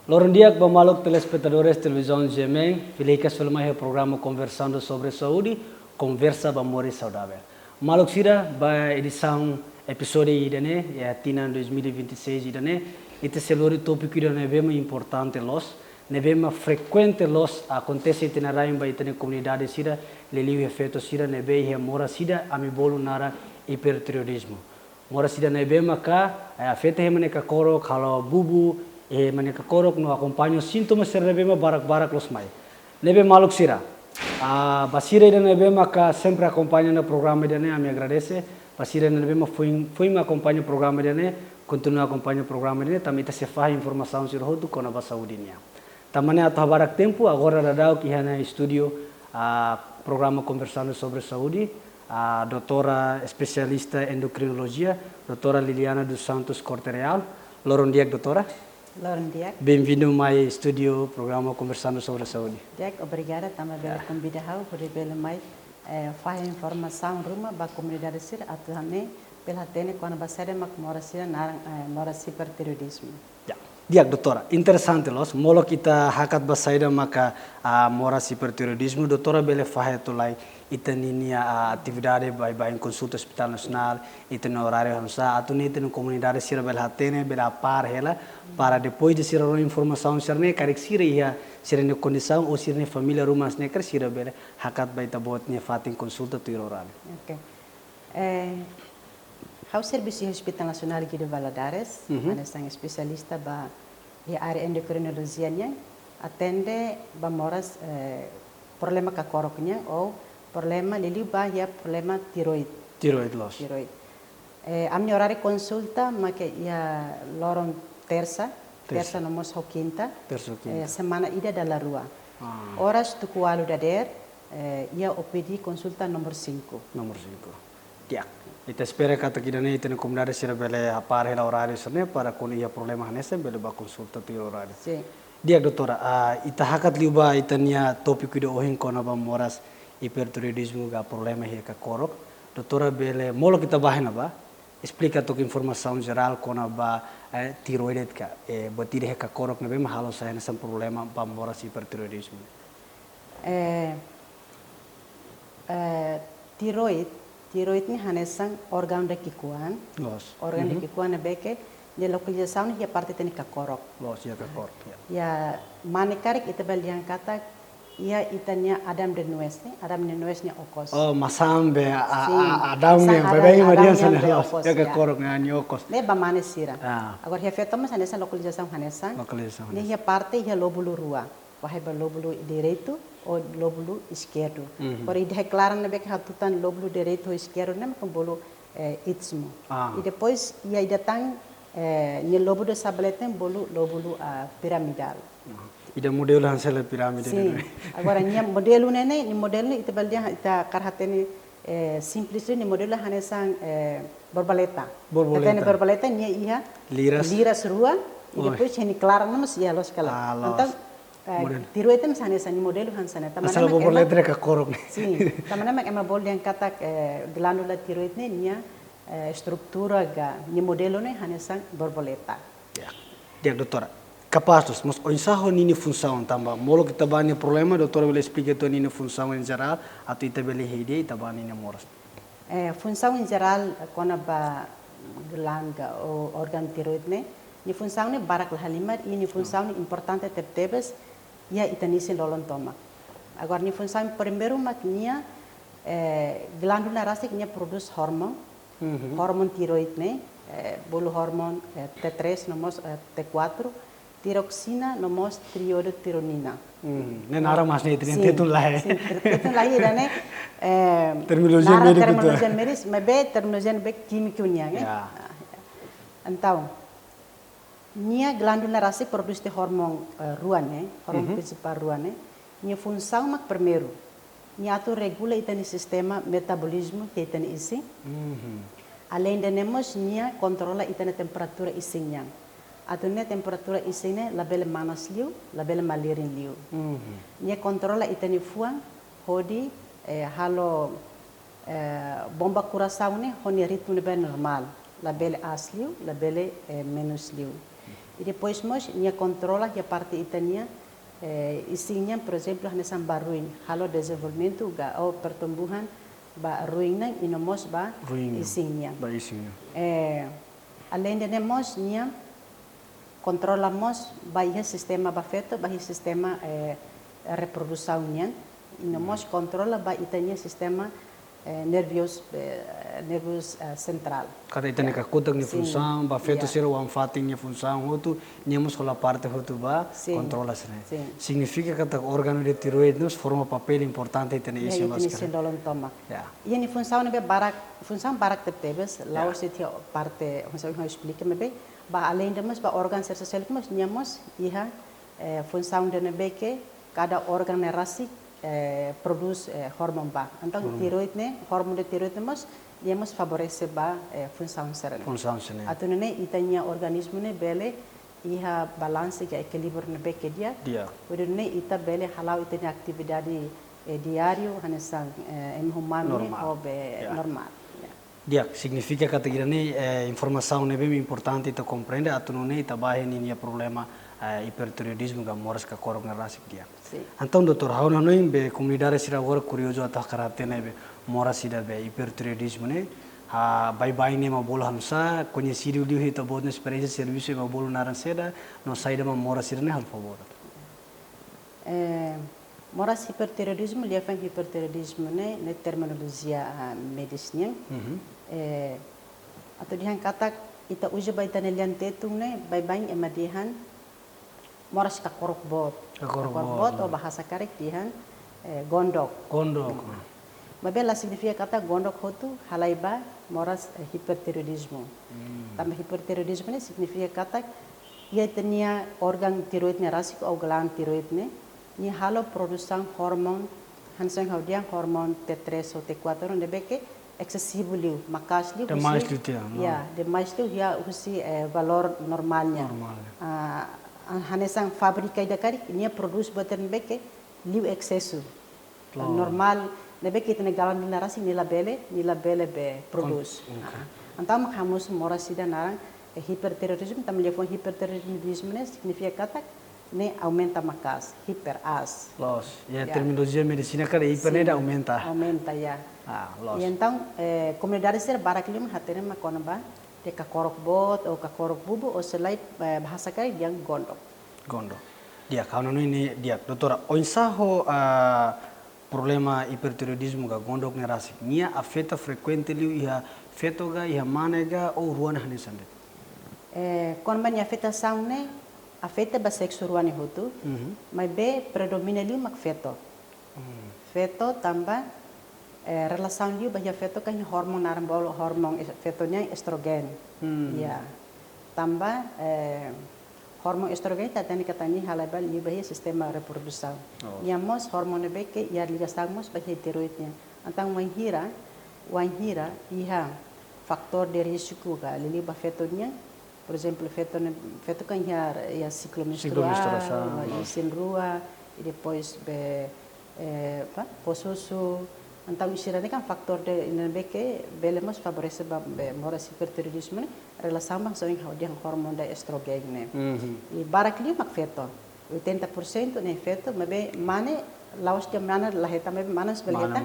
Bom dia, Bamalok telespectadores de televisão GME. Feliz filme é o programa Conversando sobre Saúde, Conversa Bamori Saudável. Malok sira ba edição episódio idane é tina 2026 idane. Este celori tópico idane bem importante los, ne bem frequente los acontece itinerário ba itane comunidade sira, leliu efeito sira ne bem mora sira amibolo nara hipertiroidismo. Mora sira ne bem maka afeta hemane ka koro kalau bubu mereka korok no acompanha sintomas serebema barak-barak los mai. Nebe maluk sira. Basira ida nebe maka sempre acompanha no programa ida ne, me agradece. Basira nebe ma foi me acompanha o programa ida ne, continua acompanha o programa ida ne, também tá se faz informação sobre rodo com a saúde-nia. Tamane atau barak tempo agora radau que hana estúdio programa conversando sobre saúde, a doutora especialista em endocrinologia, doutora Liliana dos Santos Cortereal. Loron dia, doutora. Bem-vindo ao meu estúdio, programa Conversando sobre a Saúde. Obrigada também pela convidação, por pelo mais faz informação ruma para a comunidade ser atualmente pela tene quando vai ser mora ser mora hipertiroidismo. Dia, doutora, interessante los, molo kita hakat basaida maka mora hipertiroidismo, doutora bele faz tu lai itaninia atividade vai em consulta hospital nacional, itano horário hamsa, atu ni itano comunidade sira bela hatene bela par hela para depois de sira informação sirne karek sira ia sira ne condição ou sira ne família rumas ne kar sira bela hakat vai tabot ne fatin consulta tu horário. Okay. Ao Serviço Hospital Nacional de Valadares, sou especialista ba a área endocrinologia nya, atende ba moras problema ka korok nya ou problema lili ba ya problema tiroid. Tiroid loss. Tiroid. A minha horário consulta, mas que ia loron terça nomos ho quinta. Terça quinta. Semana ida da la rua. Horas tu kualu dader, ia OPD consulta número 5. Número 5. Dia. Ita espera kata kita ni ita comunidade sira bele apar hela horário serne para quando ia problema hanese bele ba consulta tu horário. Sim. Dia doutora, ita hakat liuba ita nia topik ida ohin kona ba moras hipertiroidismo ga problema he ka korok. Doutora bele molo kita bahena ba explica tok informação geral kona ba tiroidet ka batire he ka korok na be mahalo sa hena sam problema ba moras hipertiroidismo. Tiroid ni hanesang organ de kikuan. Organ de kikuan na beke de localização ni parte teni ka korok. Ya ka korok. Ya manikarik ita balian kata ia itanya Adam de Nuez ni okos. Oh, masambe Adam ni bebe Maria sana ya ka korok ni okos. Ne ba manesira. Agora he feito mas nessa localização hanesang. Ni ia parte ia lóbulo rua. Vai ba lóbulo direito ou lóbulo esquerdo. Por aí declaram na beca hatutan lóbulo direito ou esquerdo nem com bolo istmo. E depois ia datang ni lóbulo sabletem bolo lóbulo piramidal. Ida modelo hansel piramide. Sim. Agora ni modelo nene ni modelo ita baldia ita karhatene simples ni modelo hanesang borboleta. Katene borboleta ni ia liras rua e depois ni claro não mas ia los kala. Então tiroid tem sana ni modelo hansana. Asal borboleta ka korok. Sim. Tamana mak ema bol yang kata glandula tiroid ne nia estrutura ga ni modelo ne hanesang borboleta. Dia doutora. Capaz, mas onsaho nini função tamba. Molo kita bani problema, doutora bele explica to nini função em geral, atau ita bele hide ita bani ne moras. Função em geral quando ba glanga ou organ tiroid ne, ni função ne barak halimar e ni função ne importante tebes ia itanisi lolon toma. Agora ni função primeiro maknia glandula rasik nia produz hormon, hormon tiroid ne, bolo hormon T3 nomos T4 tiroxina nomos triiodotironina. Ne nara mas ne tetun lahe. Tetun lahe dane terminologia medis, mebe terminologia be química Então, nia glandula rasa produz de hormon ruane, hormon principal ruane, nia função mak primeiro, nia atu regula itani sistema metabolismo que itani isi. Além de nemos nia controla itani temperatura isinya. Atunya temperatura isine label manas liu, label malirin liu. Nia controla itani fuang, hodi halo bomba coração ne honi ritmo ne ben normal, label asliu, label menos liu. E depois nós nia controla a parte itania isinya, por exemplo, nessa baruin, halo desenvolvimento ou pertumbuhan ba ruinan e nós ba isinya. Ba isinya. Além de nós nia controlamos baia sistema bafeto, baia sistema reprodução nia e nós controla ba itania sistema nervioso central. Kada itane ka kutak ni função, ba feto sira wan fating ni função hotu, niamos com a parte hotu ba controla sene. Significa que o órgano de tiroide nos forma papel importante itane esse mas que. E a função ne barak função barak tebes, lá se tinha parte, eu explica me bem, ba além de mas ba órgão sensorial mas niamos iha função de ne que cada órgão é rasi produz hormone ba. Então tiroide ne hormone de tiroide mas diamos favorece ba função serena. Função serena. Atau ne itanya organismo ne bele iha balance que equilíbrio ne beke dia. Udah ne ita bele halau itanya atividade diário hanesan humano ou normal. Dia significa que a informação é bem importante para compreender a tu não é trabalha nem problema hipertiroidismo que moras que corre na raça dia. Então doutor, how não é be comunidade sira agora curioso até karate né be moras sira be hipertiroidismo né bye ne ma bola hamsa conhecido dia hita bod na experiência serviço ma bola na ranceda no saída ma moras sira né por favor. Moras hipertiroidismo, dia faz hipertiroidismo né na terminologia medicina. Atau dihan kata ita uji baita nelian tetung ne bye emadihan moras ka korokbot ou bahasa karek dihan gondok. Mabela significa kata gondok hotu halaiba moras hipertiroidismo. Tambah hipertiroidismo ne significa kata ia tenia organ tiroid ne rasik ou gland tiroid ne ni halo produção hormon hansang haudian hormon T3 ou T4 ne beke excessivo liu makas liu demais liu demais liu ya usi valor normalnya hanesang fábrica da kari nia produz bater beke liu excesso normal ne beke tene galan narasi ni labele be produz antam kamus morasida narang hipertiroidismo tam levon hipertiroidismo ne significa kata ne aumenta makas hiperas terminologia medicina cara hiper ne aumenta e então comunidade ser baraklim hatene makona ba de kakorok bot ou kakorok bubu ou selai bahasa kari yang gondo dia kalau ini dia doutora onsaho problema hipertiroidismo ga gondok ne rasik nia afeta frequente liu iha feto ga iha manega ou ruana hanesande kon banya afetação ne afeta ba sexo ruani hotu mas be predomina liu mak feto tamba relação liu bahia feto kan hormon narambol hormon fetonya estrogen tamba hormon estrogen tatani katani halabal liu bahia sistema reprodução niamos hormone beke ia ligastamos bahia tiroidnya antang wanhira iha faktor de risiko ga liu bah fetonya. Por exemplo, feito kan ia ciclo menstrual, isin rua, e depois posusu. Então, isso é um fator de que belemos favorece moras hipertiroidismo, relação com o hormônio da estrogênio. E barakli mak feto, 80% nem feto, mas mane laos que mana laheta, mas manas beleta,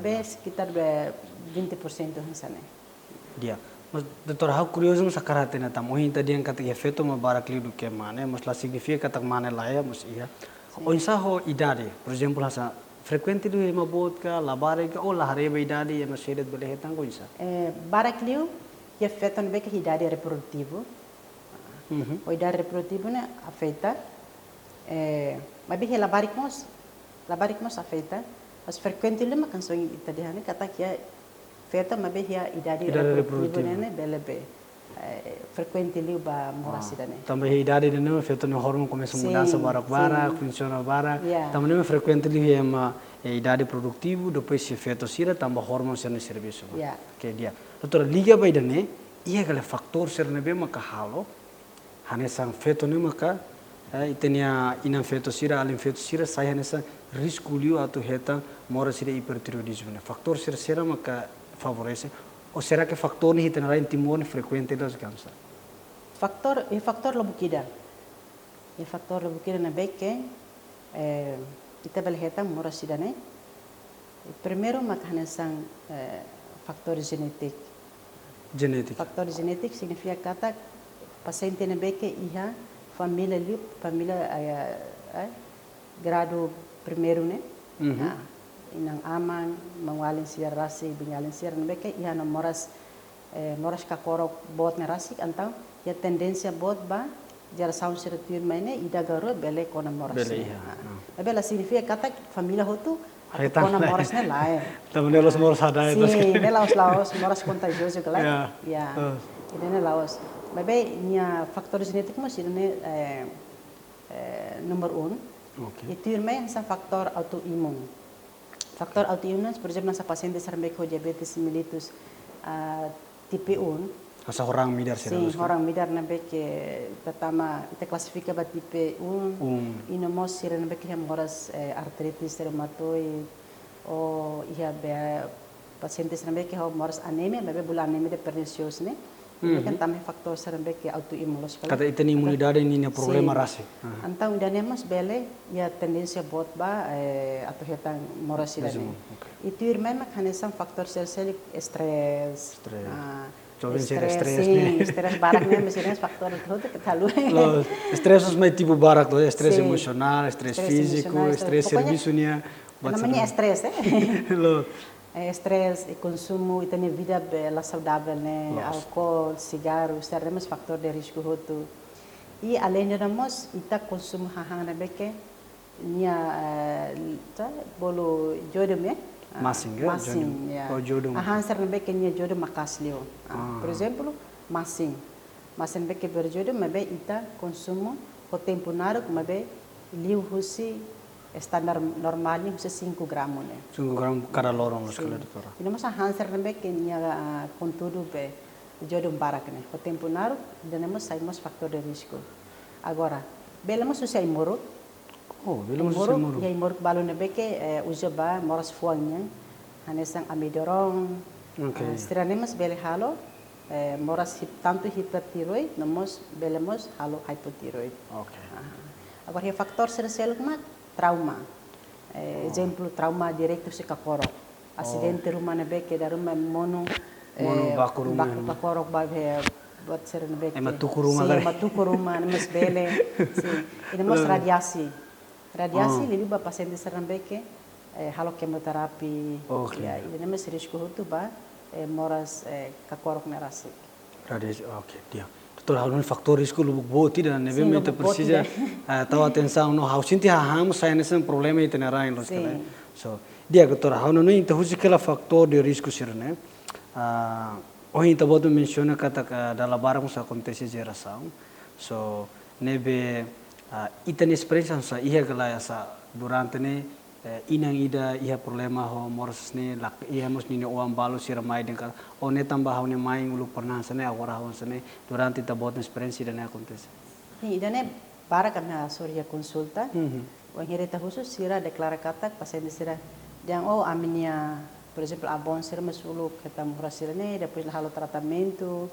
mas sekitar 20% hansane. Dia. Mas doutor, how curioso mas karate na tamo tadi yang kata efeito ma barakli do que mane, mas lá significa kata mane lá é, mas ia. Onsaho idade, por exemplo, hasa frequente do ema vodka, labare ka ou lahare ba idade, mas sedet boleh hetang ko isa. Barakli e efeito no beca idade reprodutivo. O idade reprodutivo né afeta. Mas bem labaricmos afeta. Mas frequente lima canção italiana kata que feto mabe hia idade reprodutivo ne belebe frequente liu ba morasida ne também idade de não feto no hormônio começa a mudança barak funciona barak também não frequente liu é uma idade produtivo depois se feto sira também hormônio ser no serviço que dia doutor liga ba idane ia gale faktor ser ne be maka halo hanesang feto ne maka itenia inam feto sira alim feto sira sai hanesang risco liu atu heta morasida hipertiroidismo ne faktor ser maka favorece ou será que factor ni hita na timor frequente das gamsa factor lo bukida E factor bukir na beke kita bel hetang mora sidane. Primeiro makahanesang faktor genetik. Genetik. Faktor genetik significa kata paciente na beke iha família grado primeiro né. Inang amang mangwalin siya rasi bingalin siya na beke iha na moras kakorok bot na rasi antang ya tendência bot ba jara saun siratur maine ida garo bele kona moras. Bele Bela significa kata família hotu kona moras ne lae. Também los moras ada itu. Sim, ne laos moras contagioso kala. Ya. Ini laos. Bebe nia faktor genetik mas ini nomor 1. Itu irmai sa faktor autoimun. Faktor autoimun, por exemplo, nasa paciente sarambek ho diabetes mellitus tipe 1. Asa orang midar sih. Sim, orang midar nabe que pertama kita klasifikasi ba tipe 1. Inomos sira nabe que moras artritis reumatoid o ia be pacientes nabe que moras anemia, nabe bula anemia de pernicious ne. Ini kan também faktor sarambek que autoimun. Kata itu ni imunidade ni problema rasi. Então idanemas bele ia tendência bot ba atau hetang moras sira ne. Itu irmai makahanesang faktor sel stress. Stress barak ne mesin faktor itu kita lu. Stress mas tipo barak tuh, stress emosional, stress físico, stress serviçonya. Namanya stress stress e consumo e tem vida bela saudável né, álcool, cigarro, seremos faktor de risco hotu. E além de nós, ita consumo hahang na beke nia bolo jodum ya. Masing ya. Ahan ser beke nia jodum makaslio. Por exemplo, masing beke berjodum mabe ita consumo o tempo naro mabe liu husi standar normalnya husi 5 gramos ne. 5 gram cada lorong sekali doutora. Ini masa hanser beke nia contudo be jodum barak ne. O tempo naro tenemos saímos factor de risco. Agora, belemos usa imorok. Belemos usa imorok. Ya imorok balo na beke usa ba moras fuangnya. Hanesang amidorong. Stiranemas bele halo moras tanto hipertiroid, namos belemos halo hypotiroid. Agora ya faktor sel kuma trauma. Exemplo trauma direto se kakorok. Acidente rumah na beke da rumah mono bakorok ba buat seren beke. Matuku rumah mas bele. Ini mas radiasi. Radiasi lebih ba paciente seren beke halo kemoterapi. Ya, ini mas risiko itu ba moras kakorok nerasik. Radiasi, dia. Doutor, hal faktor risiko lubuk boti dan nebemento precisa tahu atenção no how sinti haham saya nesse problema itu nerain los kala. So, dia doutor, hal no itu husi kala faktor de risco sirne. Então boto menciona kata dalam barang sa acontece geração. So, nebe itani experiência sa ia kala sa durante ne inang ida ia problema ho moras ne lak ia mos ni uang balu sira mai dengan o ne tambah ne mai ulu pernah sane agora ho sane durante ta boto experiência da ne acontece. Ida ne para kami surya consulta. O hereta khusus sira deklara kata paciente sira yang aminia por exemplo a bom sira masulu kita murah sira ne depois halo tratamento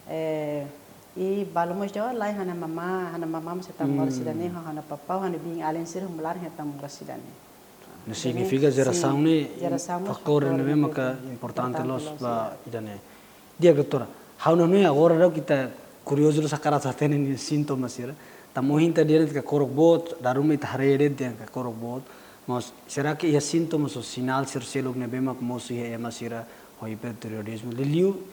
e balamos jawa lai hana mama masa tamur sira ne hana papa hana bing alen sira mular heta murah sira ne. Não significa geração ne faktor ne mesmo que importante los ba idane. Dia doutora, how no agora dau kita curioso sa cara sa tenen sintomas sira. Tamo hinta dia que korok bot darum it harede dia que korok bot. Mas será que ia sintomas o sinal ser selog ne bema como se é masira o hipertiroidismo. Liliu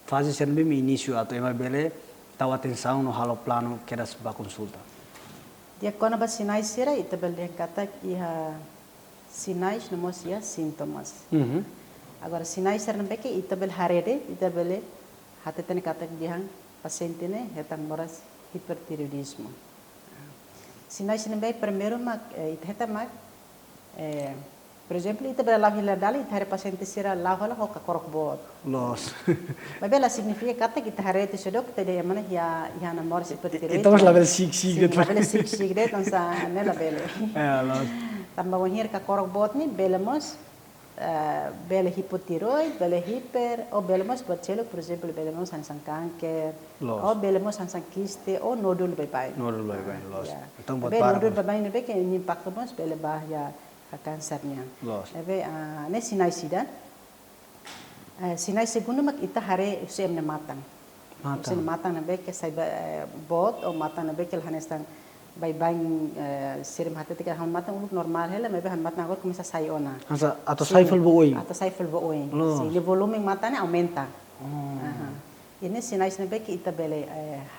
fase ser bem início ato ema bele tau atenção no halo plano que era ba consulta. Dia quando ba sinais sira ita bele kata ia sinais no mosia sintomas. Agora sinais ser beke ita bel harede ita bele hateten kata dia paciente ne hetang moras hipertiroidismo. Sinais ne be primeiro mak ita heta mak por exemplo ita bela hila dali ita paciente sira lahola ho ka korok bot. Los. Bela significa kata kita harede sedok kita dia mana ya na moras hipertiroidismo. Estamos la bel sig Bela sig det ansa ne la bele. Tambah wahir ka korok bot ni belemos bele hipotiroid, bele hiper, ou belemos buat celuk, por exemplo, belemos hansang kanker, ou belemos hansang kiste, ou nódulo bebay. Nódulo bebay, los. Então buat para. Nódulo bebay nebe que impacto mas bele bahaya kansernya. Los. Ebe ne sinai sida. Sinai segundo mak ita hare usem ne matang. Usem matang nebe que sai bot ou matang nebe que hanestang bayi sirim hati tiga han matang uluk normal hela mebe han matang agora começa a sair ona. Atau saifel booi. Atau saifel booi. Sim, o volume matanya aumenta. Ini sinais nebe que ita bele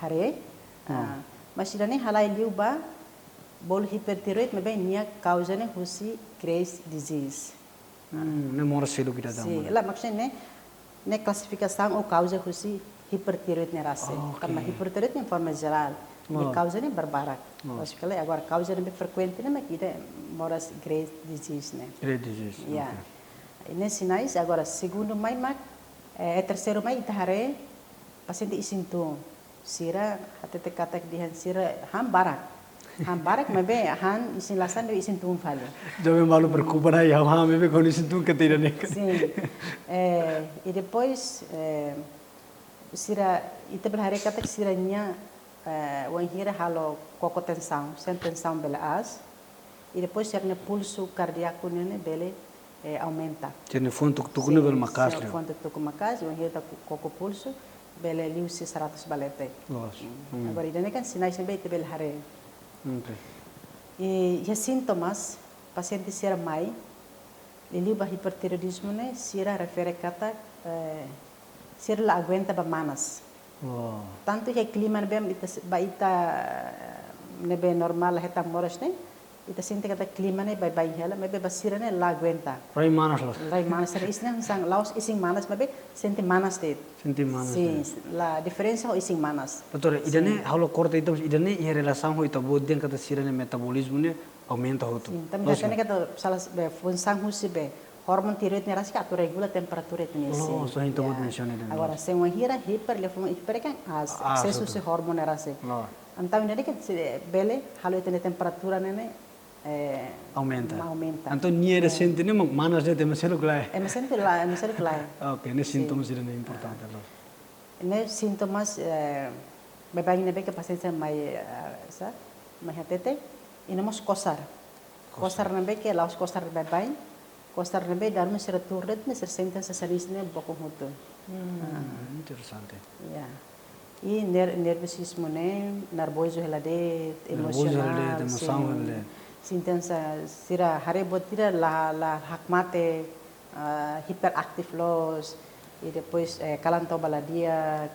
hare. Mas irane halai liuba bol hipertiroid mebe nia causa ne husi Graves' disease. Ne mora selo kita dah. Sim, ela maksudnya ne classificação ou causa husi hipertiroid ne rasa. Karena hipertiroid em forma geral. A causa nem barbarak. Mas que agora causa nem frequente nem makita moras Graves' disease né. Graves' disease. Yeah. Ini sinais agora segundo mai mak terceiro mai itahare paciente isintum. Sira hati kata dihan sira ham barak. Ham barak mebe han isin lasan do isintum fale. Jome malu preocupa aí ham mebe com isintum que tira né. Sim. E depois sira ita belhare kata sira nya wanhira halo koko tensão, sem tensão bela as, e depois cerne pulso cardíaco nene bele aumenta. Cerne fonte tu nível macas. Sim, fonte tu macas, wanhira koko pulso bele liu se saratus balete. Agora idane kan sinais nebe te bele hare. E os sintomas paciente sira mai, liu ba hipertiroidismo ne sira refere kata sira la aguenta ba manas. Tanto que clima nebe ita nebe normal heta moras ne ita sente kata clima ne bai hela mebe basira ne la aguenta. Rai manas los. Rai manas era isna sang laos ising manas mebe sente manas de. Sente manas. Sim, la diferença ho ising manas. Doutor, idane halo corta então idane e relação ho ita bodien kata sira ne metabolismo ne aumenta hotu. Sim, também já tem kata salas be função husibe hormon tiroid ne rasa que regula temperatura tenisi. Oh, so hinto bod menciona dan. Agora se uma hira hiper lefon hiper kan as excesso se hormon ne rasa. Então ne que bele halo tene temperatura ne aumenta. Aumenta. Então niera sente ne manas de temeselo clay. Emeselo clay. Okay, ne sintomas ira ne importante lo. Ne sintomas bebay ne be que paciente mai sa mai hatete inamos kosar. Kosar ne be que laos kosar bebay. Kostar nebe darme sera turret ne ser senten sa sarisne boko hoto. Interessante. Ya. E nervosismo ne, nervoso helade, emocional. Emoção helade. Sinten sa sira hare botira la hakmate hiperactive los e depois kalanto baladia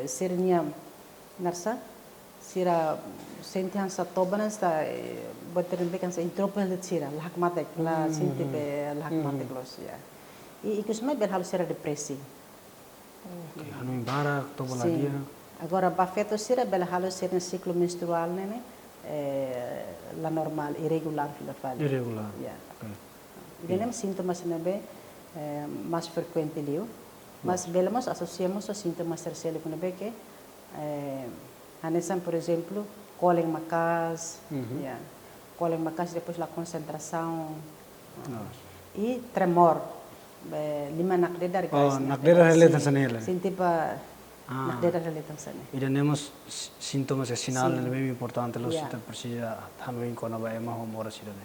sernia narsa sira sentihan sa tobanan sa boterin bekan sa intropan de sira lahakmatek la sinti be lahakmatek los ya e ikusma ber halu sira depresi hanu imbara tobaladia agora bafeto sira bel halu sira ciclo menstrual nene la normal irregular fila fala irregular ya idenem sintomas nebe mais frequente liu mas belemos associamos os sintomas terceiro com nebe que Hanesan, por exemplo, colhem macas, colhem macas depois da concentração e tremor, lima nakdeda rekas. Oh, nakdeda relatan sanela. Sintipa nakdeda relatan sanela. E temos sintomas e sinal é bem importante los kita precisa hanuin kona ba ema ho mora sirane.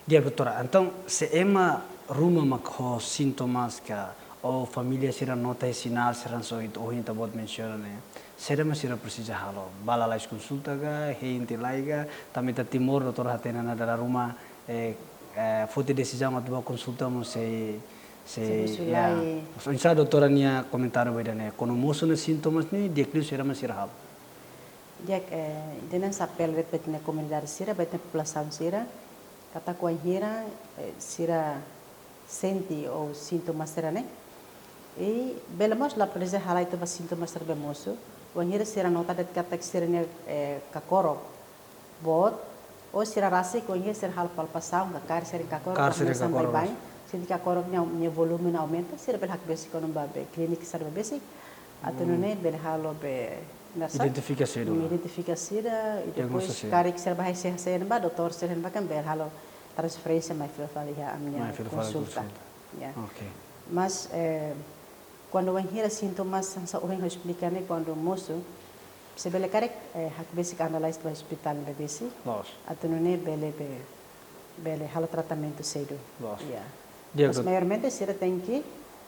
Dia doutora, então se ema ruma makho sintomas ka ou família sira nota e sinal siran so itu oh inta bot menciona ne. Será mas sira precisa halo bala lais consulta ga heinti laiga tamita timor doutor hatena na dala rumah foto decisão atau consulta mo se ya so insya doutora nia comentário beda ne kono moso na sintomas ni diagnosis será mas sira halo jak denen sapel repet na comunidade sira betna população sira kata ko hira sira senti ou sintomas sira ne e belamos la presa halai to sintomas sira bemoso wanhira sira nota det katak sira ne kakoro bot o sira rasi ko wanhira sira hal palpação ga kar sira kakoro sampai bai sira kakoro nya volume na aumenta sira bel hak basic kono babe clinic sira basic atau ne bel halo be nasa identifica sira e depois karik sira bai sira ba doutor sira ba kan bel halo transferência mais fila fala a minha consulta ya. Okay. Mas quando vem hira sintomas sa uhen ho explicar né quando moço se bele karek hak basic analyze do hospital bebesi. Los. Ato não é bele halo tratamento cedo. Los. Ya. Dia Mas maiormente se tem que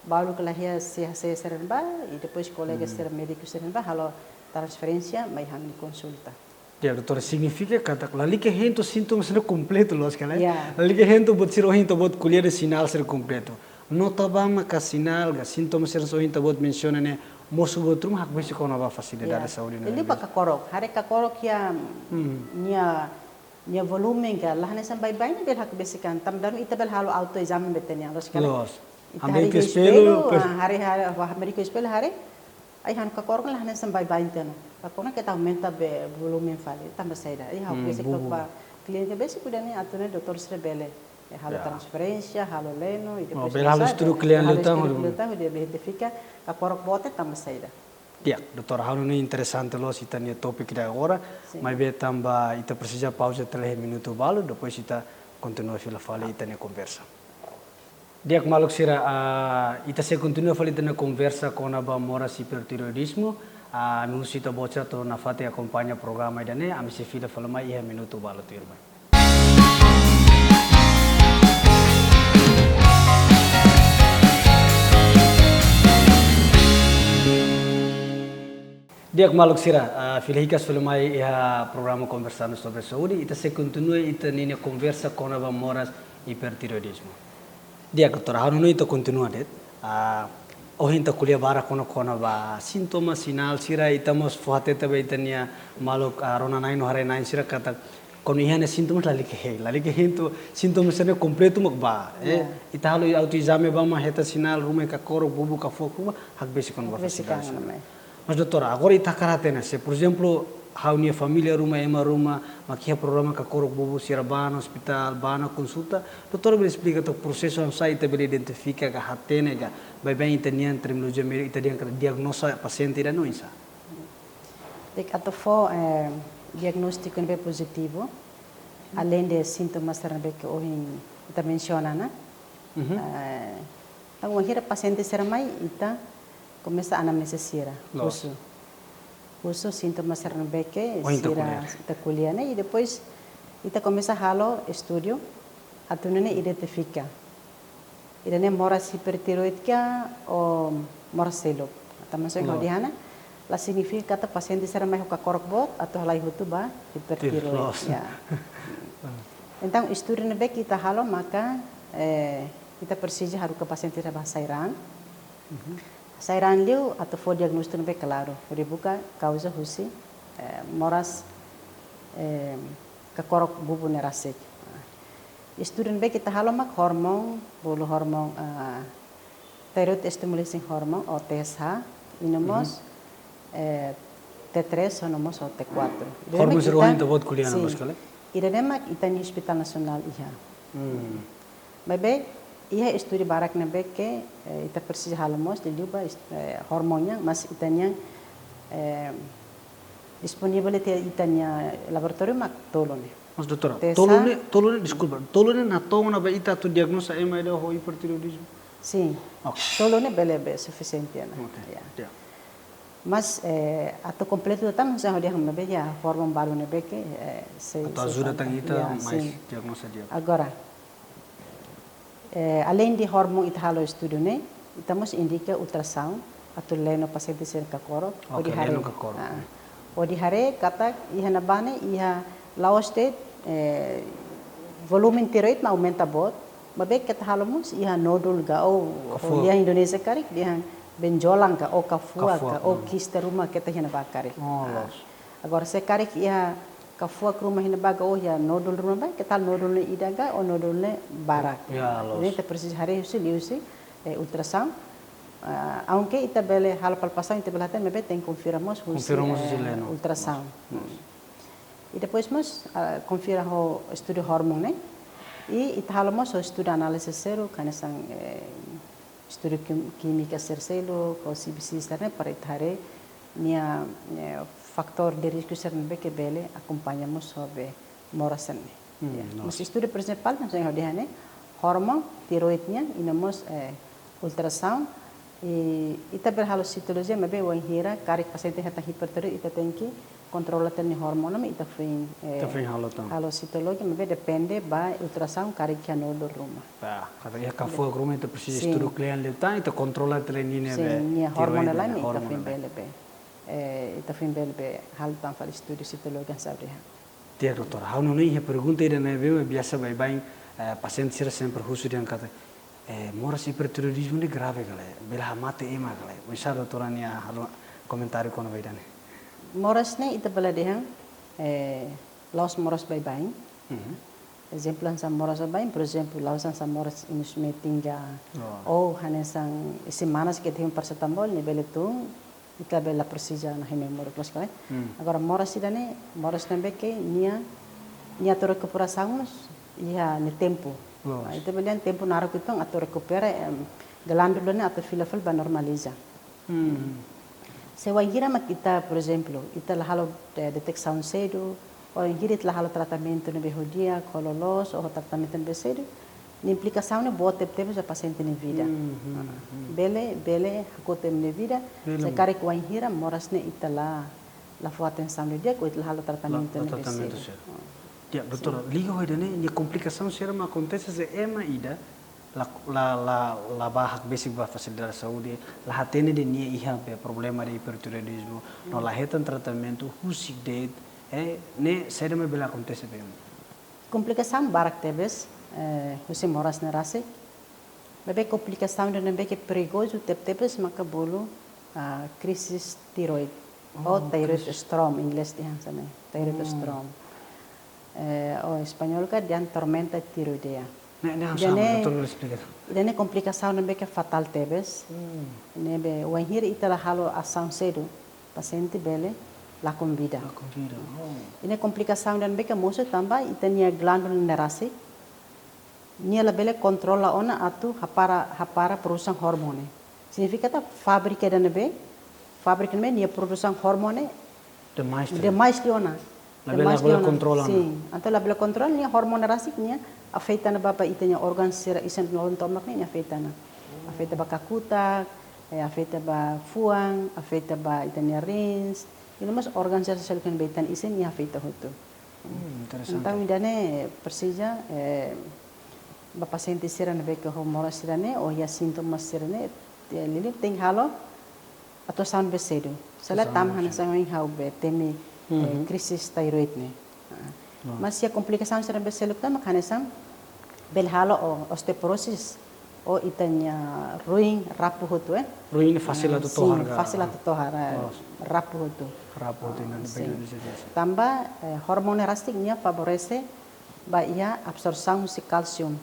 baru que lahir se serenba e depois colegas ser médicos serenba halo transferência mai hang consulta. Ya, doutora, significa kata lali que hento sintomas ser completo los kan? Yeah. Lali que hento bot siro hento bot colher de sinal ser completo. No tabama ka sinal, ga sintomas ser so hento bot menciona né moço bot rum hak besi kona ba facilidade de saúde né. Ele pa kakorok, hari kakorok ya nia volume ga lahane sampai bain bel hak besi kan tam daru ita bel halo auto exame betenya los kan. Los. Hari Amerika espelho, hari Amerika espelho hari ai han kakorok lahane sampai bain tena. Kakona kita aumenta be volume fale tambah saida. Ai hak besi ko pa cliente besi kudani atune doktor sere bele. Halo transferência, halo leno, e depois halo estudo cliente então de identifica a corok bote tambah saída. Tiak, doutor, halo ini interessante los ita nia topik kita agora, mas be tamba ita precisa pausa 3 minutos balu, depois ita continua fila fale ita nia conversa. Diak maluk sira ita se continua fale ita nia conversa com a moras hipertiroidismo, a musita bocha to na fate acompanha programa ida ne, ami se fila fala mai ia minuto balu tu irmai. Dia maluk sira, filhikas filmai ia programa conversando sobre saúde, ita se continua ita nina conversa com a moras hipertiroidismo. Dia doutora, hanu no ita continua det. Oh hinta kuliah bara kona ba sintoma sinal sira ita mos fuate tabe ita nia maluk rona nain hare nain sira kata kono ihane sintomas lali ke hinto sintomas sene completo magba ita halu auto exame ba ma heta sinal rume ka koro bubu ka foku hak besi kon ba facilidade. Mas doutora, agora ita karatena se por exemplo hau nia família rumah ema rumah makia programa ka korok bubu sira bana hospital bana consulta doutora me explica to processo am sai ita bele identifica ka hatene ga bem ita nian terminologia médica ita diang diagnosa paciente ida noisa. Dek ato fo diagnóstico nebe positivo além de sintomas serbe que hoje ita menciona na. Então hira paciente será mai ita começa a anamnese sira. Uso sintomas serbeque, sira ita kuliah e depois ita começa a halo estudio, atunene identifica. Irene moras hipertiroidika ou moras selok. Taman so ngau dihana, la significa kata paciente será mai hoka korok bot atau halai hutu ba hipertiroid. Ya. Então estudio nebe kita halo maka kita persija haru ke paciente será sairan. Sairan liu atau for diagnóstico bem claro, por buka causa husi moras kakorok bubu nerasik. Estudan bem kita halomak hormon, bulu hormon thyroid stimulating hormone ou TSH, inomos T3 ou nomos ou T4. Hormon seruahin tabot kuliah na maskale? Ida demak ita ni Hospital Nasional iha. Bebe ia estudi barak nebe que ita precisa halamos de liuba hormonnya mas itanya disponibilidade itanya laboratório mak tolone. Mas doutora, tolone desculpa, tolone na tona ba ita tu diagnosa ema ida ho hipertiroidismo? Sim. Tolone belebe suficiente na. Yeah. Mas ato completo tam sa hodi ham nebe ya hormon baru nebe que se ajuda tangita mais diagnosa dia. Agora além de hormon ita halo estudio ne, itamos indica ultrasound atau leno paciente ser kakoro odi hare. Odi hare kata iha nabane iha laoste volume tiroid ma aumenta bot. Mabek kata halamos iha nodul ga o iha Indonesia karik iha benjolang ka o kafua ka o kista rumah kita hina bakari. Agora se karik iha kafua ke rumah hina baga oh ya nodul rumah ba ketal nodul ne idaga o nodul ne barak. Ini te persis hari usi ultrasound. Aunque ita bele hal palpação ita belatan mebe tem confirmamos ultrasound. E depois mos confira o estudo hormon ne. E ita halamos o estudo análise zero kanesang estudo química sercelo ko CBC sterne para itare nia faktor de risco serne que bele acompanhamos sobre morasen. Mas estudo principal não sei onde é hormon tiroidnya inamos ultrasound e ita berhalo citologia mabe wan hira karik paciente hata hipertiroid ita tem que controla tani hormona ita fin halo citologia mabe depende ba ultrasound karik que nodo ruma kata ia ka fo ruma ita precisa estudo klian leuta ita controla trenine be sim hormona lá ita fin bele be ita fin bele be hal tan fal estudo citologia sabe Tia doutora, hau não ia pergunta ida na veu biasa bem paciente sira sempre husu dia kata moras hipertiroidismo ni grave gale bela mate ema gale bisa doutora nia halo komentari kono vai dane moras ne ita bela dehan laos moras bem exemplo sa moras bem por exemplo laos sa moras inus metinga ou hanesan semanas que tem paracetamol ni bele tung ita bela precisa na hememoro plus kale agora moras idane moras também que nia to recuperação ia ne tempo ita belian tempo naro kitong atau recupera glandula ne atau filafel ba normaliza se wa gira mak ita por exemplo ita la halo detecção cedo ou gira la halo tratamento ne behodia cololos ou tratamento ne cedo ni implicação ne boa tempo já paciente ne vida bele hakotem ne vida se kare ko gira moras ne ita la fo atenção dia ko ita la halo tratamento ne cedo Ya, doutor, liga hoje ne complicação será uma acontece se ema ida la bahak basic ba facilidade de saúde la hatene de nia iha pe problema de hipertiroidismo no la hetan tratamento husik de ne será me bela acontece bem complicação barak tebes husi moras ne rase bebe complicação de nembe que perigoso tebes maka bolo crisis tiroid ou thyroid storm inglês dihan sana thyroid storm o espanhol ka dian tormenta tiroidea. Dene complicação não que fatal tebes. Nebe o enhir ita la halo ação cedo paciente bele la convida. Ine complicação dan beka moço tamba ita nia glandula nerase. Nia la bele controla ona atu hapara produção hormone. Significa ta fábrica dan be fábrica me nia produção hormone demais que ona. La bela controla. Sim, então la bela controla nia hormona rasik nia afeta na bapa itanya organ sira isen non tomak nia afeta na. Afeta ba kakuta, afeta ba fuang, afeta ba itanya rins. Ini mas organ sira sel kan betan isen nia afeta hoto. Interessante. Então idane persija ba paciente sira na beka hormona sira ne o ya sintomas sira ne lili ting halo atau sound besedo. Sala tam hana sangoing hau be temi crisis thyroid ne. Mas ya complicação será beseluta makanesam belhalo o osteoporosis o itanya ruin rapu hotu ruin fácil atu tohar fácil atu tohar rapu hotu na tamba hormone rastiknya favorece ba ia absorção de calcium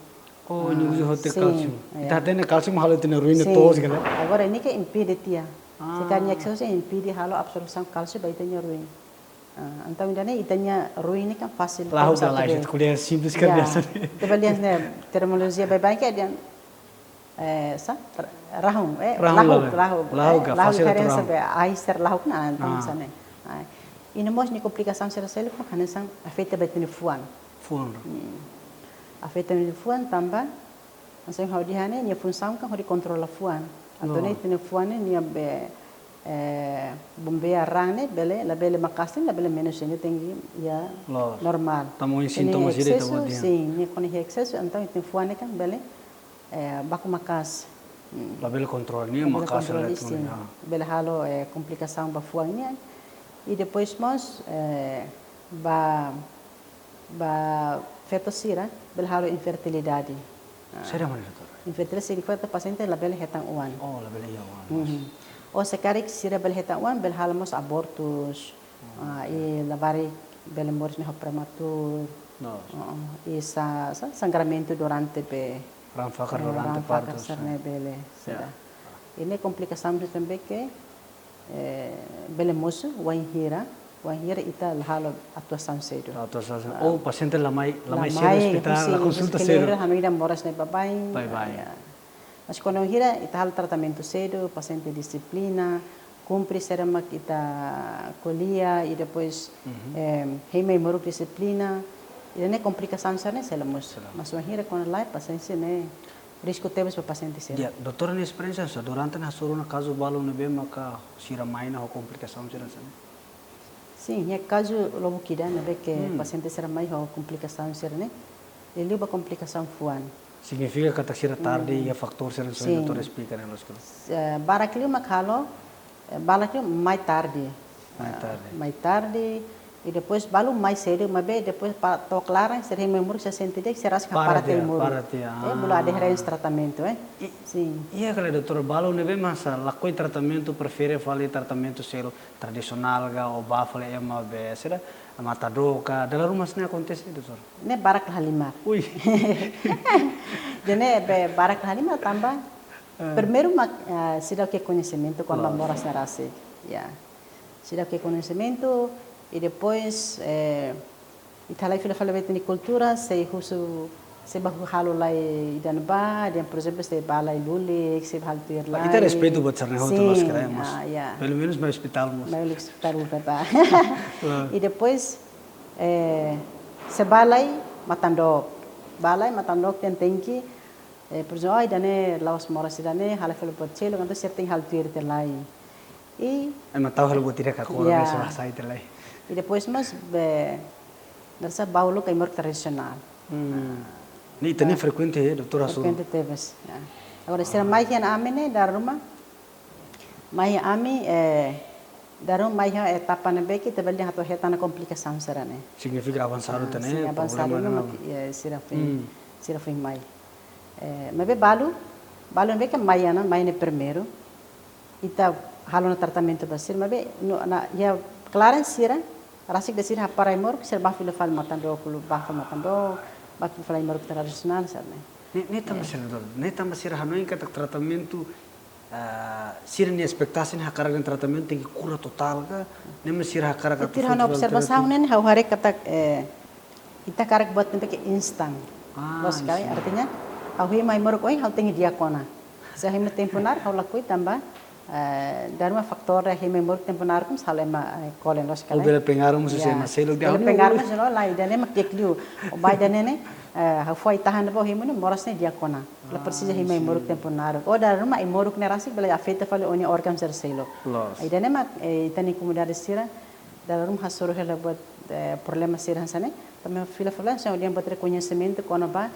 ini uso hote calcium ita tene calcium halo tene ruin tos gala agora ini que impede tia sekarang exercise impede halo absorção calcium ba itanya ruin então itanya ruin ini kan fácil lahu galai kuliah simples kan biasa tebalian terminologia bye-bye que adian sa rahum diferença be aister lahu na então sana ini mos ni complicação será sel ko kanesan afeta betini fuan afeta ni fuan tamba asem hodi hane ni função kan hodi controla fuan antone tini fuan ni be bombea rane bele la bele makasin la bele menos ini tinggi ya normal tamo sintomas ide tamo dia sim ni koni excesso então tem fuane kan bele baku makas la bele control ni makas bele halo complicação ba fuane e depois mos ba fetosira bele halo infertilidade será mana doutor infertilidade significa paciente la bele hetang uan la bele ya uan o sekarang sira bel hetawan bel halamos abortus e lavari bel moris ne prematur e sangramento durante be ranfacar durante parto sarne bele ini complicação também que bel moço wanhira ita halo atuação cedo o paciente la mai cedo hospital la consulta cedo hamida moras ne babai bye mas quando gira ita hal tratamento cedo paciente disciplina cumpre serama kita colia e depois heimei moro disciplina e nem complicação só nem sela mas uma hira com lá paciência né risco temos para paciente ser. Ya, doutora ni experiência sa durante na suru na caso balo ne be maka sira mai na complicação sira sa. Sim, é caso logo que dá, né, que paciente será mais ou complicação ser né. Ele ba complicação fuan. Significa que tak sira tarde e factor sira so doutor explica né los Barakli makalo balakli mais tarde. Mais tarde e depois balu mais cedo, mas bem depois para to clara seria memória 60 será que para ter memória. É bula de reis tratamento, Sim. E é que doutor balu ne be masa la coi tratamento prefere fale tratamento selo tradicional ga ou ba fale ema be será a matadoka dalam rumah sini acontece doutor. Ne barak halimar. Ui. Dene be barak halimar tambah. Primeiro sida que conhecimento quando mora na raça. Ya. Sida que conhecimento e depois Italai fila fala betani cultura se husu se bahu halu lai dan ba dan por exemplo se bala luli se hal ter lai Ita respeito buat sarne ho tu mas queremos ya pelo menos mais hospital mos mais hospital ba e depois se balai matando tem que por exemplo ai dane laos mora sidane hala fila buat celo kan setting hal ter lai e matau hal buat tidak aku orang biasa sai terlai. E depois mas nessa baulo que é muito tradicional. Ni tani frequente doutora Suru. Frequente teves. Agora será mais que na amene da rumah. Mais ami da rumah mais etapa na beki tebel dia atau hetana complicação será né. Significa avançado tane. Sim, avançado não será fim mais. Mas be balu beki mais ana mais ne primeiro. Ita halo na tratamento basir mas be na ya claro sira rasik desir haparai mor ser bafil fal matando kulu bafil matando bafil fal mor tradisional sarne neta masir hanoin kata tratamento sira ni expectasin hakaragan tratamento que cura total ka nem masir hakaraga tu hano observação nen hau hari kata ita karak buat nanti ke instan bos kali artinya hau hi mai mor koi hau tengi diakona sehingga temponar hau lakui tambah Darma faktor yang memori temponar kum salema kolen los kala. Ubel pengaruh musuh sema selok dia. Ubel pengaruh musuh lo lai dane mak jekliu. Obai dane ne hafai tahan bo himun moras ne dia kona. La persija hi memori temponar. O darma memori ne rasik bela afeta fale oni organ ser selo. Ai dane mak tani kumudar sira darum hasuru hela buat problema sira sane. Também fila fala se olham para conhecimento quando ba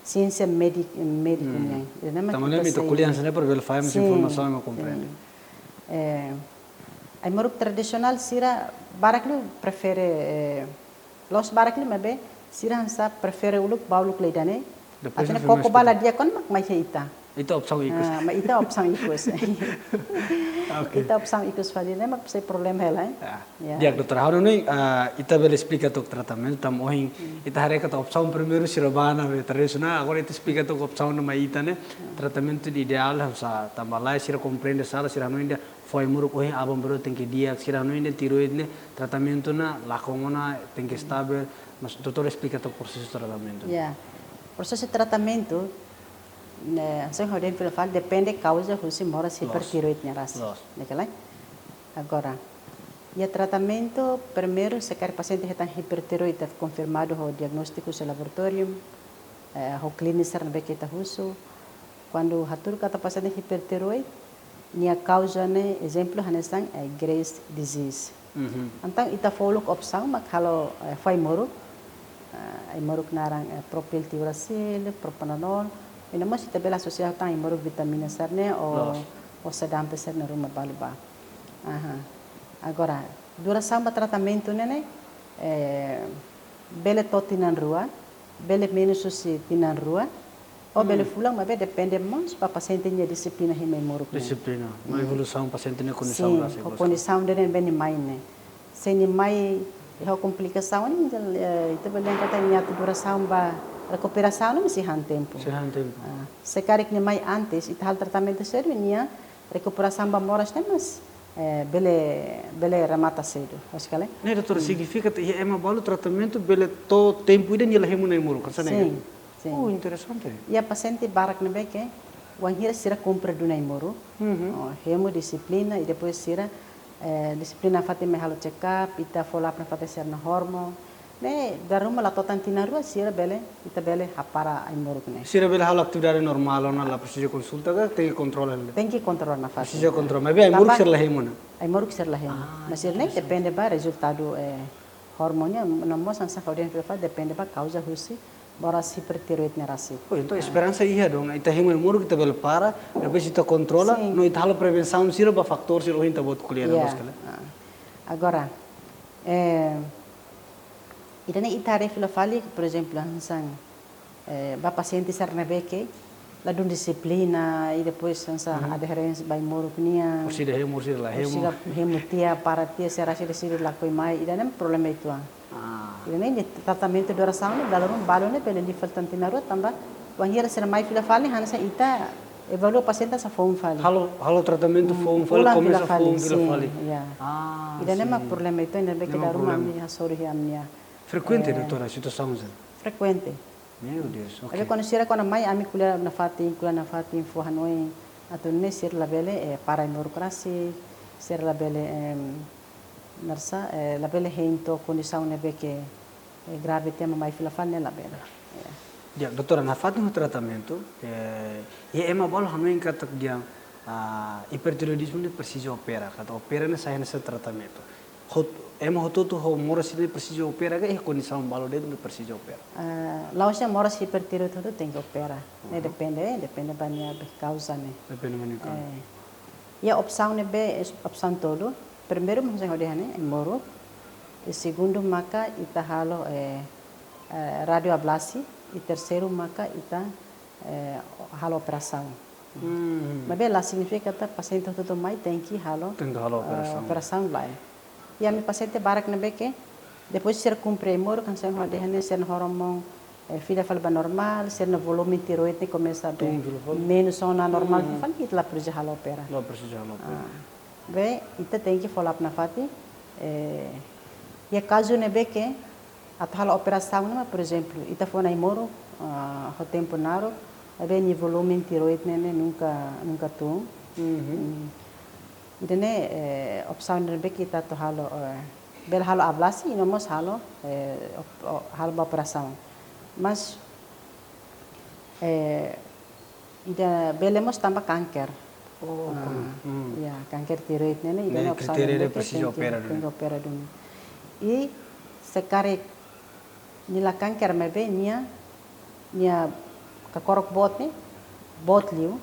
ciência médica né. Também me tocou lian sana por verificar mais informação eu compreendo. Ai moruk tradisional sira baraklu prefere los baraklu mabe sira hansa prefere uluk bauluk leidane. Atene koko bala dia kon mak mai ita. Itu opção ikus. Ma ita opção ikus. Ita opção ikus fali né mak sei problema hela. Dia doutor Harun ni ita bel explica tu tratamento tam ohin ita hareka tu opção primeiro sirabana tradicional agora ita explica tu opção na ita né tratamento ideal sa tambalai sira compreende sala sira no india foi muruk ohin abam bro tem que dia sira no india tiroid ne tratamento na lacomona tem que estável mas doutor explica tu processo de tratamento. Processo de tratamento saya hodem filafal depende causa husi moras hipertiroidnya ras. Naquela. Agora, e tratamento primeiro se quer paciente que tem hipertiroide confirmado o diagnóstico no laboratório, o clínico serve que está huso. Quando hatur kata paciente hipertiroide, nia causa ne exemplo hanesan Graves disease. Então ita follow opção mak halo fai moruk ai moruk narang propiltiuracil, propranolol. Ina mas ita bela associado tá em moruk vitamina sarne ou sedampe sarne rumah baluba. Agora, duração do tratamento né bele totinan rua, bele menos se tinan rua. O bele fulang mas depende mons para paciente nya disiplina hime moruk. Disiplina, uma evolução paciente ne condição rasa. Sim, condição dele bem mais né. Sem mais a complicação ni ita bele kata nya duração ba recuperação não se han tempo. Se carik ni mai antes ita hal tratamento sério nia recuperação ba moras temas bele remata cedo. Acho que é. Né, doutor, significa que é uma boa tratamento bele todo tempo ida ni lahemu na muro, kan Sim. Oh, interessante. E a paciente barak na beke, wanhira sira compra do naimoro, hemo disciplina e depois sira disciplina fate me halo check up, ita follow up na fate ser na hormone, Ne daruma la totantina rua sira bele ita bele hapara ai moruk ne. Sira bela hal atividade normal ou na precisa consulta que tem que controlar. Tem que controlar na fase. Precisa controlar, mas bem, ai moruk ser lá hemuna. Ai moruk ser lá hemu. Mas ele nem depende ba resultado hormonnya nomor sansa kauden prefa depende ba causa husi bora si hipertiroid nerasi. Oh, então a esperança é dong, ita hemu moruk ita bela para, depois ita controla, no ita hal prevenção sira ba faktor sira hinta bot kuliah na boscala. Agora ita ne itare fila fali, por exemplo, hansang ba paciente sarnebe que la dun disciplina e depois sansa adherência by moruk nia. Por sira hemu sira lá hemu. Sira hemu tia para tia sira sira la koi mai ida nem problema itu. Ida nem tratamento de oração dalam balone pele li faltantina ro tamba wanhira sira mai fila fali hansa ita evalua paciente sa phone fali. Halo tratamento phone fali começa phone fila fali. Ida nem problema itu ainda bem que darum amni hasori amnia. Frequente, doutora, situação assim? Frequente. Meu Deus, ok. Tapi quando mai ami kuliah na fati fo hanoi atau ne sir la bele para burokrasi sir la bele narsa la bele hento condição ne beke grave tema mai fila fan ne la bele. Ya, doutora, na fati no tratamento e ema bol hanoi katak dia hipertiroidismo ne precisa opera, kata opera ne sai nesse tratamento. Ema hotutu ho moras ini precisa opera que condição balo dentro precisa opera. Lausnya moras hipertiroid itu tem que opera. Ne depende banyak causa ne. Depende banyak. Ya opção ne be opção todo. Primeiro mas yang odehane moro. E segundo maka ita halo radioablasi. E terceiro maka ita halo operação. Mas bem lá significa que paciente todo mai tem que halo operação lá. E a minha paciente barak na beke depois ser cumpre moro kan sen hode hane ser hormon filha falba normal ser na volume tiroide começa a menos zona normal fan hit la precisa halo opera la precisa halo opera be ita tem que follow up na fati e caso ne beke at halo operação na por exemplo ita fona moro ho tempo naro be ni volume tiroide ne nunca tu Idene opção ne be kita to halo bel halo ablasi nomos halo halo operação mas ida belemos tambah kanker ya kanker tiroid ne idene opção ne precisa opera dun e sekarang nila kanker me be nia kakorok bot liu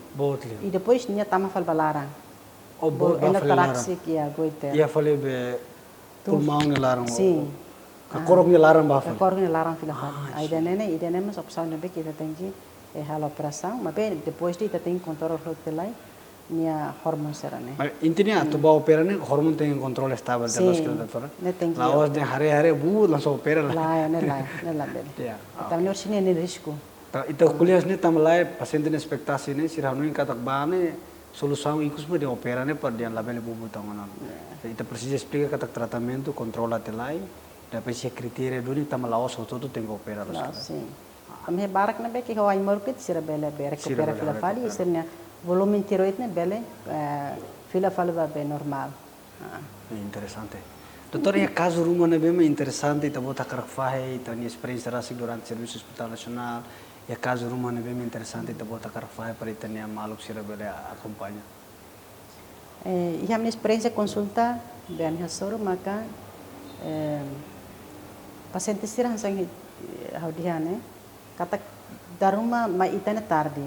e depois nia tama fal balarang toracic ya goiter. Ia falei be pulmão ne larang. Sim. Kakorok ne larang ba? Kakorok ne larang fila fal. Aida nene mas opção ne be kita tem que halo operação, mas bem depois kita tem que controlar hotelai nia hormon serane. Mas intinya tu ba opera ne hormon tem controle estável de los que doutora. Laos de hare bu langsung opera lah. La bele. Também o sini ne risco. Ita kuliah ne tamlai paciente ne expectasi ne sirah nu katak ba ne solução inclusive de opera ne per dia label bubu tangonan. Ita precisa explica katak tratamento controla telai depois se criteria duni tamalaos todo tem que opera los. Sim. Kami barak ne be que ho ai morpit sira bele be recupera fila fali isirnya volume tiroid ne bele fila fali ba be normal. Interessante. Doutor, e caso rumah ne bem interessante, ita bota carfahe, ita ni experiência rasik durante serviço hospital nacional. E caso rumah ne bem interessante, ita bota carfahe para ita ni maluk sira bele acompanha. E a minha experiência consulta bem hasoro maka paciente sira hansang haudihane kata daruma ma ita ne tarde.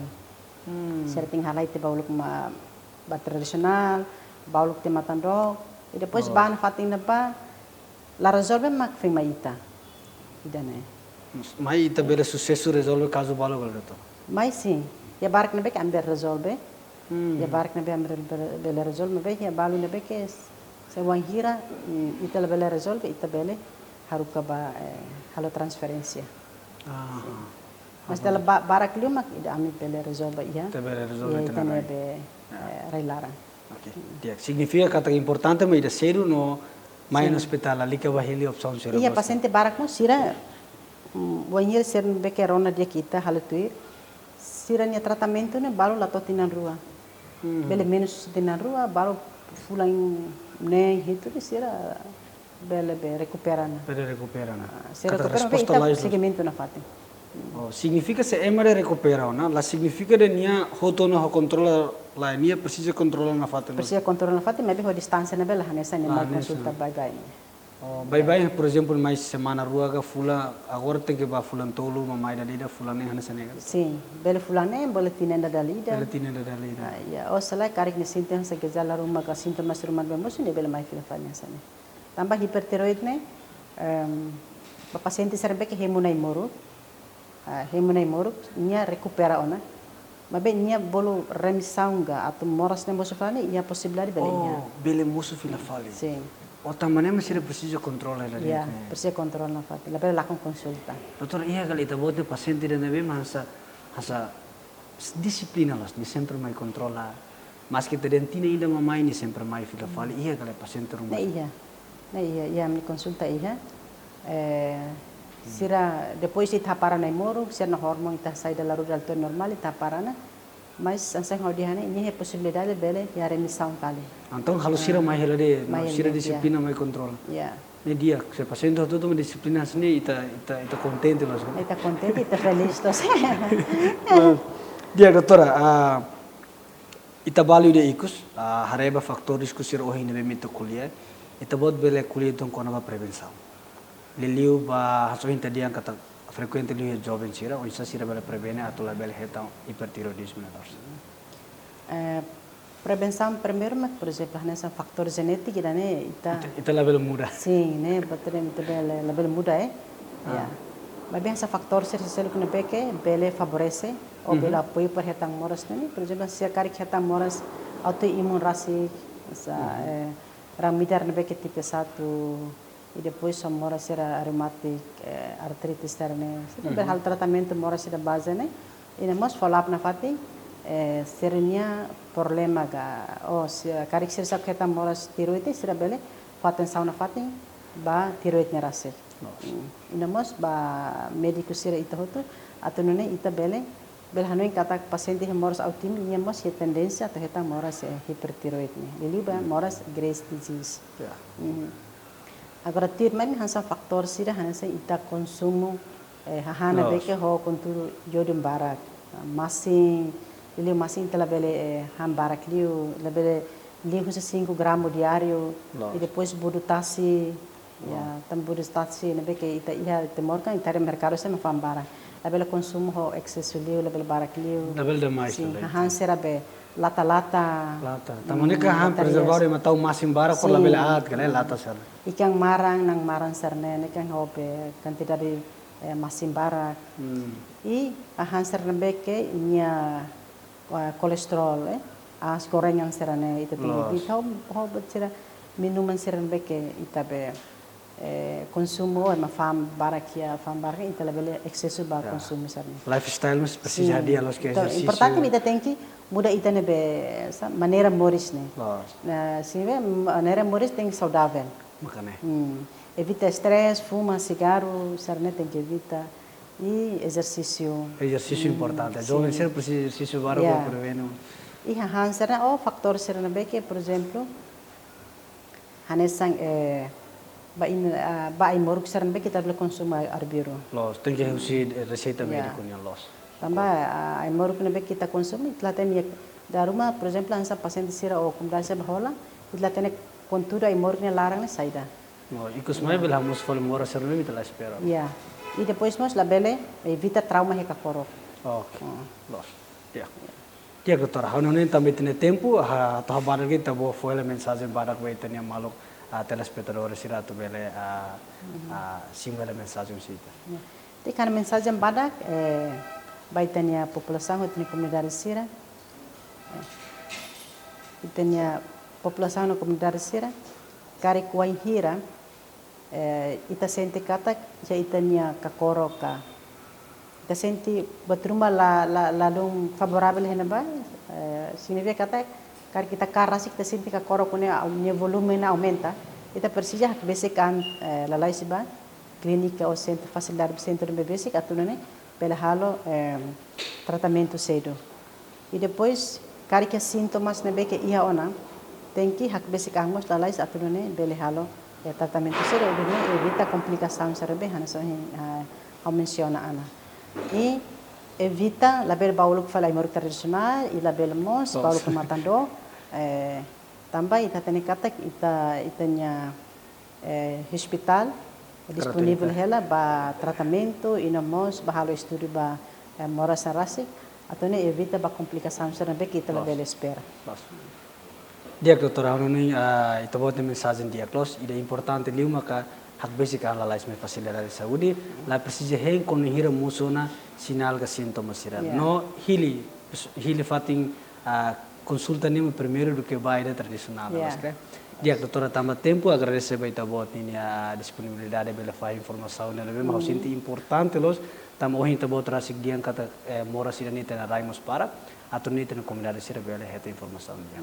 Sira ting halai te bauluk ma tradisional, bauluk te matandok. E depois ban fatin na ba la resolve mak fim maita. Idane. Mai ita bele sucesso resolve caso balo galreto. Mai sim. Ya barak na be que amber resolve. Ya barak na be amber bele resolve be ya balu na be que se wanhira ita bele resolve ita bele haruka ba halo transferência. Mas dela barak liu mak ida ami bele resolve ya. Ita bele resolve ita na be railara. Okay. Significa que é importante mas é sério no mais no hospital ali que vai ele opção sério. Iya paciente barak mo sira wanhir ser bekerona dia kita halatuir sira nia tratamento ne baru la totinan rua. Bele menos tinan rua baru fulan ne itu sira bele recupera na. Bele recupera na. Se recupera be ita seguimento na fate. Oh, significa se emare recupera, na? La significa de nia hoto na ho controla la nia precisa controla na fate. Precisa controla na fate, mas ho distância na bela hanesa ne mai consulta bye. Oh, bye, por exemplo, mais semana rua ga fula agora tem que ba fulan tolu mamai da lida fulane hanesa ne. Sim, bele fulane bole tinenda da lida. Bele tinenda da lida. Ya, o sala karik ne sinten sa gejala rumah ka sintomas rumah bemos ne bele mai fila fanya sana. Tambah hipertiroid ne ba paciente serbe ke hemunai moruk. Hemunai moruk nia recupera ona. Mabe nia bolo remissão ga atau moras ne mosu fane ia possibilidade bele nia. Oh, bele mosu fila fale. Sim. O tamanho mas era preciso controlar ela. Ya, precisa controlar na fate. La bele la con consulta. Doutor, ia gali ta bote paciente de nebe hasa disciplina las ni sempre mai controla. Mas que te dentina ainda mamai ni sempre mai fila fale. Ia gali paciente rumah. Na ia me consulta ia. Sira depois de tapara na moro, sira na hormon ita sai da laru dal normal ita parana. Mas ansang hodiane ini é possibilidade bele ya remissão kali. Então halu sira mai hela de sira disciplina mai controla. Ya. Ne dia se paciente tudo uma disciplina sini ita contente las. Ita contente, ita feliz tos. Dia doutora, ita value de ikus, hareba faktor risco sira ohi nebe mito kuliah. Ita bot bele kuliah tong kona ba prevenção. Liliu ba hasohin tadi yang kata frequente liu jovem sira, ou isa sira bele prevene atau la bele hetang hipertiroidismo na dors. Prevenção primeiro, mas por exemplo, nessa fator genético né, ita la bele muda. Sim, né, batere muito bele la bele muda Ya. Mas bem essa fator se selo que nepeke bele favorece ou bele apoio para hetang moras né, por exemplo, se a cari hetang moras autoimun rasi essa ramidar nepeke tipo 1 e depois só mora ser reumatic artritis terne berhal tratamento mora ser base né e nós follow-up na fati sernya problema ga se karik ser sak keta mora tiroide ser bele atenção na fati ba tiroide ne rase e nós ba médico ser ita hoto atunune ita bele hanoin kata paciente moras autismo nia mos ye tendência atau heta moras hipertiroid ne liliba moras Graves' disease. Agora tir mai hansa faktor sira hansa ita konsumo hahana beke ho kontu jodum barak masing ele masing tela bele ham barak liu la bele liu 5 gramas diário e depois budutasi ya tam budutasi na beke ita ia temorkan ita mercado se ma fam barak la bele konsumo ho excesso liu la bele barak liu la bele mais hansa rabe lata. Tamane ka ham preservar e matau masim bara ko la bele at kale lata sar. Ikang marang serne ne kang hope quantidade masim bara. E a hanser beke nya kolesterol as gorengan serane ita tinggi bitau ho betira minuman seren beke ita be consumo ma fam bara ita la bele excesso ba consumo serne. Lifestyle mas precisa dia los que exercício. Importante ita tenki muda ita ne be maneira moris ne. Se vê maneira moris tem saudável. Makanya. Evita estresse, fuma, cigarro, sarne tem que evitar e exercício. Exercício importante. Jovem ser precisa exercício para prevenir. E han serna faktor serna beke, por exemplo, hanesang ba imoruk serna beke tabla konsumo arbiro. Los tem que usar receita médica nya los. Tambah imoruk ne beke kita konsumo tlaten da rumah, por exemplo, ansa paciente sira o kumdasa bahola, tlaten contura imoruk ne larang ne saida. Ikus mai bela mus fol mora serna mi tela espera. Ya. E depois nós la bele evita trauma he kakoro. Okay. Los. Ya. Dia doutora, hononen também tem tempo, a tua barra que tá boa foi a mensagem para que tenha maluk a telespectadores sira tu bele a single mensagem sita. Di kan mensagem badak vai tenha população ou tenha comunidade sira. Tenha população na comunidade sira, kari kuai hira ita sente kata ja itanya kakoro ka ita sente batruma la dong favorável hena ba significa kata kari kita karasi kita sente kakoro kone o volume na aumenta ita precisa que basic kan la laisiba clínica ou centro facilidade centro de basic atunane pela halo tratamento cedo e depois kari que sintomas ne beke ia ona tem que hak basic angos la lais atunane bele halo tratamento sira evita complicação serbe hana so ao menciona ana e evita label baulu que fala imor tradicional e label mos baulu que matando também ita tene kata itanya hospital disponível ela ba tratamento e namos ba halo estudo ba mora sarasi atone evita ba complicação serbe que ita label espera. Diak doutora ini itu buat mensagem diagnos ida importante liu maka hak basic ala lais me facilidade de saúde la precisa hen con hira musona sinal ga sintoma sira no hili fating consulta nem primeiro do que baile tradicional okay? Diak doutora tambah tempo agradece baita buat ini disponibilidade bela fa informação ne lebe mau sinti importante los tamo hin tabo trasik diang kata mora sira ni tena raimos para atau ni tena comunidade sira bela heta informação dia.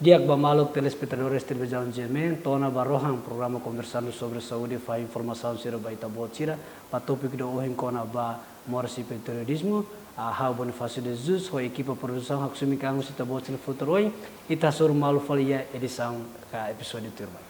Diak bamaluk telespectadores televisão Germain, tona barohang programa conversando sobre saúde fa informação sira baita buat sira pa topik do ohin kona ba morsi terrorismo Hau Bonifácio de Jesus, a equipa produção Haksumi Kangus ita buat sila futuroi ita sur malu falia edição ka episode turbai.